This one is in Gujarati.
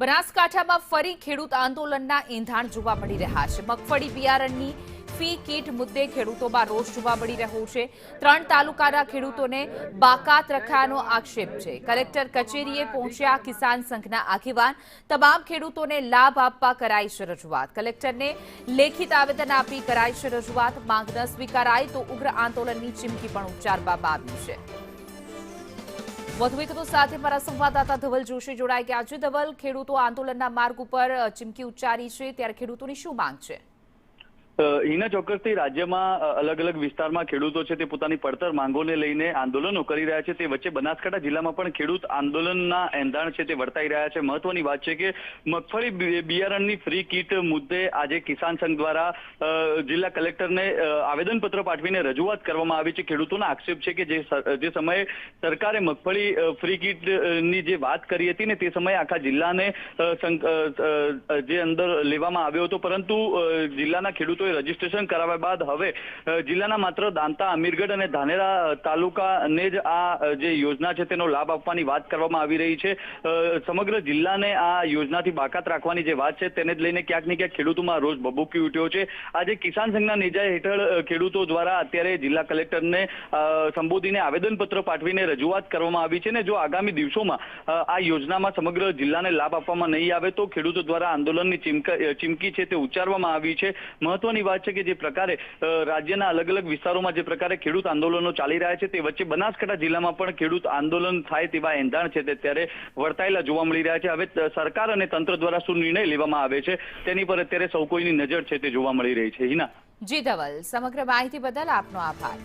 બનાસકાંઠામાં ફરી ખેડૂત આંદોલનના એંધાણ જોવા મળી રહ્યા છે। મગફળી બિયારણની ફી કીટ મુદ્દે ખેડૂતોમાં રોષ જોવા મળી રહ્યો છે। 3 તાલુકાના ખેડૂતોને બાકાત રખાયાનો આક્ષેપ છે। કલેક્ટર કચેરીએ પહોંચ્યા કિસાન સંઘના આગેવાન। તમામ ખેડૂતોને લાભ આપવા કરાઈ છે રજૂઆત। કલેક્ટરને લેખિત આવેદન આપી કરાઈ છે રજૂઆત। માંગ ન સ્વીકારાય તો ઉગ્ર આંદોલનની ચીમકી પણ ઉચ્ચારવામાં આવી છે। વધુ વિગતો સાથે મારા સંવાદદાતા ધવલ જોશી જોડાઈ ગયા છે। ધવલ, ખેડૂતો આંદોલનના માર્ગ ઉપર ચીમકી ઉચ્ચારી છે, ત્યારે ખેડૂતોની શું માંગ છે? હિના, ચોક્કસથી રાજ્યમાં અલગ અલગ વિસ્તારમાં ખેડૂતો છે તે પોતાની પડતર માંગોને લઈને આંદોલનો કરી રહ્યા છે। તે વચ્ચે બનાસકાંઠા જિલ્લામાં પણ ખેડૂત આંદોલનના એંધાણ છે તે વર્તાઈ રહ્યા છે। મહત્વની વાત છે કે મગફળી બિયારણની ફ્રી કીટ મુદ્દે આજે કિસાન સંઘ દ્વારા જિલ્લા કલેક્ટરને આવેદનપત્ર પાઠવીને રજૂઆત કરવામાં આવી છે। ખેડૂતોનો આક્ષેપ છે કે જે સમયે સરકારે મગફળી ફ્રી કીટની જે વાત કરી હતી ને તે સમયે આખા જિલ્લાને જે અંદર લેવામાં આવ્યો હતો, પરંતુ જિલ્લાના ખેડૂતોએ રજીસ્ટ્રેશન કરાવ્યા બાદ હવે જિલ્લાના માત્ર દાંતા, અમીરગઢ અને ધાનેરા તાલુકાને જ આ જે યોજના છે તેનો લાભ આપવાની વાત કરવામાં આવી રહી છે। સમગ્ર જિલ્લાને આ યોજનાથી બાકાત રાખવાની જે વાત છે તેને જ લઈને ક્યાંક ને ક્યાંક ખેડૂતોમાં રોષ ભભૂકી ઉઠ્યો છે। આજે કિસાન સંઘના નેજા હેઠળ ખેડૂતો દ્વારા અત્યારે જિલ્લા કલેક્ટરને સંબોધીને આવેદનપત્ર પાઠવીને રજૂઆત કરવામાં આવી છે ને જો આગામી દિવસોમાં આ યોજનામાં સમગ્ર જિલ્લાને લાભ આપવામાં નહીં આવે તો ખેડૂતો દ્વારા આંદોલનની ચીમકી છે તે ઉચ્ચારવામાં આવી છે। મહત્વની વાત છે કે જે પ્રકારે રાજ્યના અલગ અલગ વિસ્તારોમાં જે પ્રકારે ખેડૂત આંદોલનો ચાલી રહ્યા છે તે વચ્ચે બનાસકાંઠા જિલ્લામાં પણ ખેડૂત આંદોલન થાય તેવા એંધાણ છે તે ત્યારે વર્તાયેલા જોવા મળી રહ્યા છે। હવે સરકાર અને તંત્ર દ્વારા શું નિર્ણય લેવામાં આવે છે તેની પર અત્યારે સૌ કોઈની નજર છે તે જોવા મળી રહી છે। હિના। જી ધવલ, સમગ્ર માહિતી બદલ આપનો આભાર।